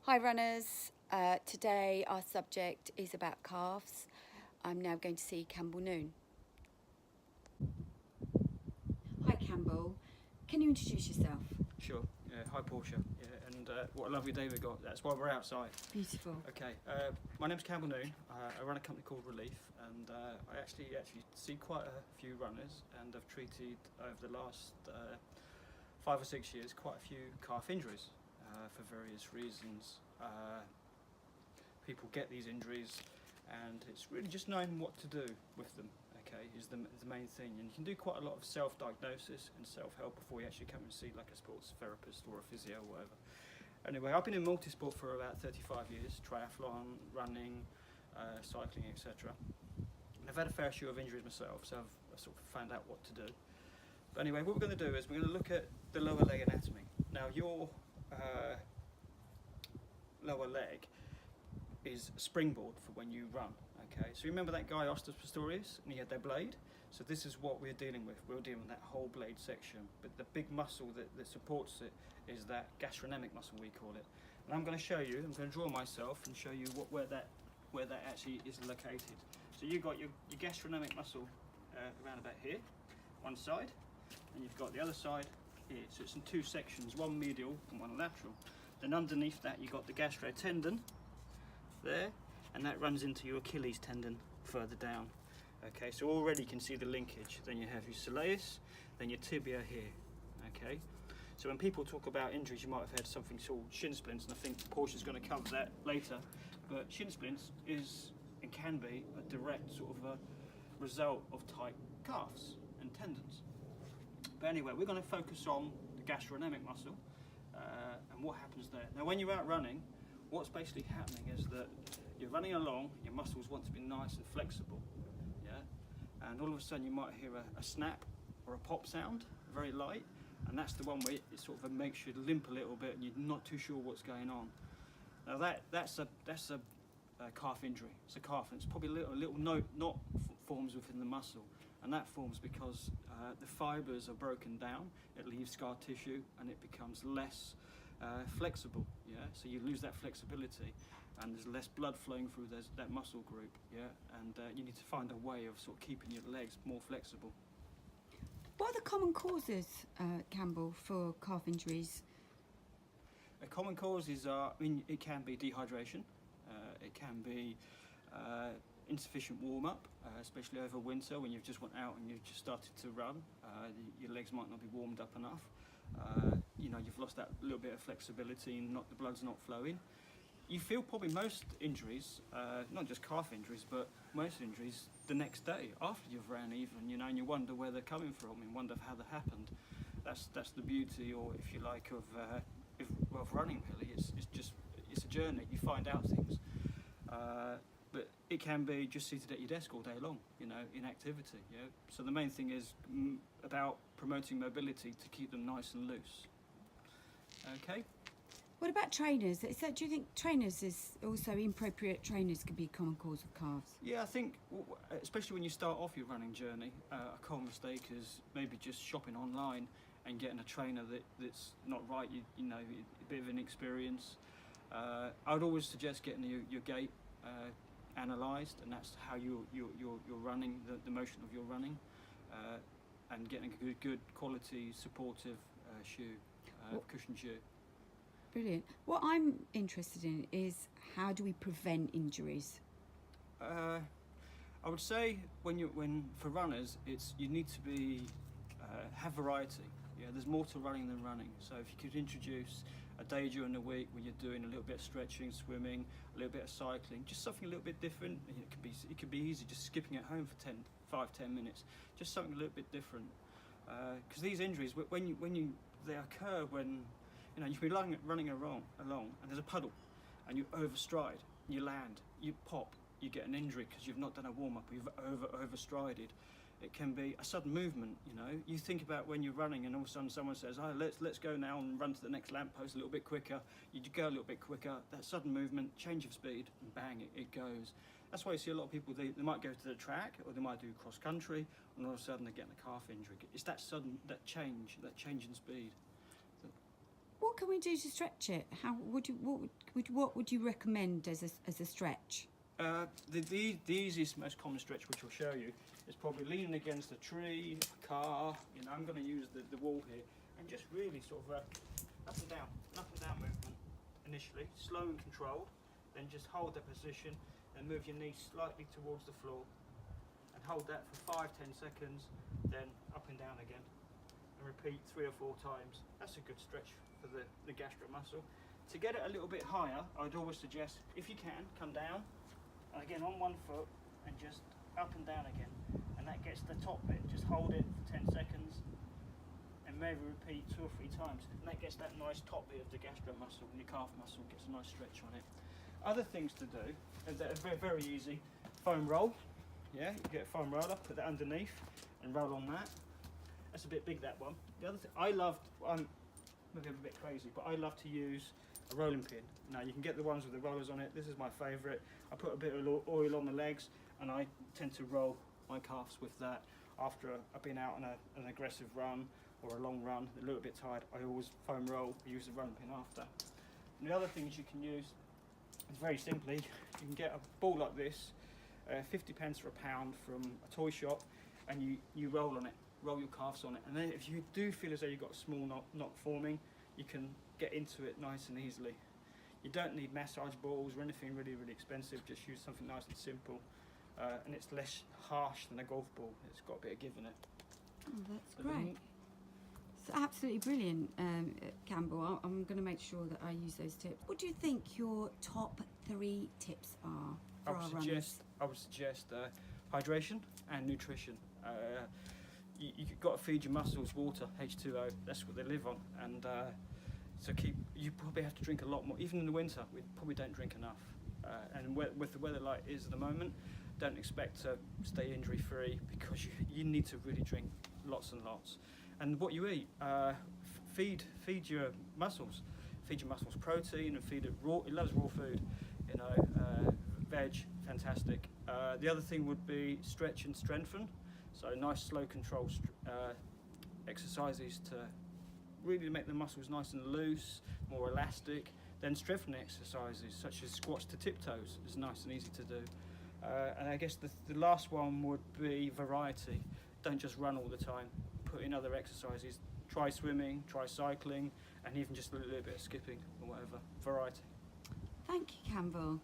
Hi runners, today our subject is about calves. I'm now going to see Campbell Noon. Hi Campbell, can you introduce yourself? Sure. Hi Portia. And what a lovely day we got. That's why we're outside. Beautiful. Okay. My name's Campbell Noon. I run a company called Relief, and I actually see quite a few runners, and I've treated over the last 5 or 6 years quite a few calf injuries for various reasons. People get these injuries, and it's really just knowing what to do with them. Okay, is the main thing, and you can do quite a lot of self-diagnosis and self-help before you actually come and see like a sports therapist or a physio or whatever. Anyway, I've been in multi-sport for about 35 years, triathlon, running, cycling, etc. I've had a fair share of injuries myself, so I've sort of found out what to do. But anyway, what we're going to do is we're going to look at the lower leg anatomy. Now, your lower leg is a springboard for when you run. Okay, so remember that guy Oscar Pistorius, and he had that blade? So this is what we're dealing with. We're dealing with that whole blade section, but the big muscle that supports it is that gastrocnemic muscle, we call it. And I'm going to show you, I'm going to draw myself and show you where that actually is located. So you've got your gastrocnemic muscle around about here, one side, and you've got the other side here. So it's in two sections, one medial and one lateral. Then underneath that you've got the gastro tendon there, and that runs into your Achilles tendon further down. Okay, so already you can see the linkage. Then you have your soleus, then your tibia here. Okay, so when people talk about injuries, you might have heard something called shin splints, and I think Portia's going to cover that later. But shin splints is and can be a direct sort of a result of tight calves and tendons. But anyway, we're going to focus on the gastrocnemic muscle and what happens there. Now, when you're out running, what's basically happening is that you're running along, your muscles want to be nice and flexible, yeah? And all of a sudden you might hear a snap or a pop sound, very light, and that's the one where it sort of makes you limp a little bit and you're not too sure what's going on. Now that's a calf injury. It's a calf, and it's probably a little knot forms within the muscle, and that forms because the fibres are broken down, it leaves scar tissue, and it becomes less flexible, yeah? So you lose that flexibility, and there's less blood flowing through that muscle group, yeah? And you need to find a way of sort of keeping your legs more flexible. What are the common causes, Campbell, for calf injuries? Common causes are, I mean, it can be dehydration, it can be insufficient warm-up, especially over winter when you've just went out and you've just started to run. Your legs might not be warmed up enough. You know, you've lost that little bit of flexibility and the blood's not flowing. You feel probably most injuries, not just calf injuries, but most injuries the next day after you've ran even, you know, and you wonder where they're coming from and wonder how they happened. That's the beauty, or if you like, of running really. It's a journey, you find out things. But it can be just seated at your desk all day long, you know, inactivity. You know? So the main thing is about promoting mobility to keep them nice and loose. Okay. What about trainers? Do you think trainers is also inappropriate trainers can be a common cause of calves? Yeah, I think, especially when you start off your running journey, a common mistake is maybe just shopping online and getting a trainer that's not right. You know, a bit of an experience. I would always suggest getting your gait analysed, and that's how you're running, the motion of your running, and getting a good quality supportive shoe, cushion shoe. Brilliant. What I'm interested in is how do we prevent injuries? I would say for runners, you need to have variety. Yeah, there's more to running than running. So if you could introduce a day during the week where you're doing a little bit of stretching, swimming, a little bit of cycling, just something a little bit different. It could be easy just skipping at home for 5-10 minutes, just something a little bit different. Because these injuries, they occur when you know, you can be running along, and there's a puddle, and you overstride, you land, you pop, you get an injury because you've not done a warm-up, or you've overstrided. It can be a sudden movement, you know. You think about when you're running and all of a sudden someone says, oh, let's go now and run to the next lamppost a little bit quicker. You go a little bit quicker, that sudden movement, change of speed, and bang, it goes. That's why you see a lot of people, they might go to the track, or they might do cross country, and all of a sudden they're getting a calf injury. It's that sudden, that change in speed. What can we do to stretch it? How would you what would you recommend as a stretch? The easiest, most common stretch, which I'll show you, is probably leaning against a tree, a car. You know, I'm going to use the wall here, and just really sort of up and down movement initially, slow and controlled. Then just hold the position and move your knees slightly towards the floor, and hold that for 5-10 seconds. Then up and down again, and repeat 3 or 4 times. That's a good stretch for the gastro muscle. To get it a little bit higher, I'd always suggest, if you can, come down. And again on one foot and just up and down again, and that gets the top bit. Just hold it for 10 seconds and maybe repeat 2 or 3 times, and that gets that nice top bit of the gastro muscle, and your calf muscle gets a nice stretch on it. Other things to do that are very, very easy: foam roll. Yeah, you get a foam roller, put that underneath and roll on that. That's a bit big, that one. The other thing I'm maybe a bit crazy, but I love to use a rolling pin. Now you can get the ones with the rollers on it. This is my favourite. I put a bit of oil on the legs, and I tend to roll my calves with that. After I've been out on an aggressive run or a long run, a little bit tired, I always foam roll. I use the rolling pin after. And the other things you can use is very simply, you can get a ball like this, 50p for £1 from a toy shop, and you roll on it. Roll your calves on it, and then if you do feel as though you've got a small knot forming, you can get into it nice and easily. You don't need massage balls or anything really, really expensive. Just use something nice and simple, and it's less harsh than a golf ball. It's got a bit of give in it. Oh, that's great. It's absolutely brilliant, Campbell. I'm going to make sure that I use those tips. What do you think your top 3 tips are for our runners? I would suggest hydration and nutrition. You've got to feed your muscles water, H2O. That's what they live on, and so you probably have to drink a lot more. Even in the winter, we probably don't drink enough. And with the weather like it is at the moment, don't expect to stay injury free, because you need to really drink lots and lots. And what you eat, feed your muscles. Feed your muscles protein, and feed it raw. It loves raw food. You know, veg, fantastic. The other thing would be stretch and strengthen. So nice, slow, controlled exercises to really make the muscles nice and loose, more elastic. Then strengthening exercises such as squats to tiptoes is nice and easy to do. And I guess the last one would be variety. Don't just run all the time. Put in other exercises. Try swimming, try cycling, and even just a little bit of skipping or whatever. Variety. Thank you, Campbell.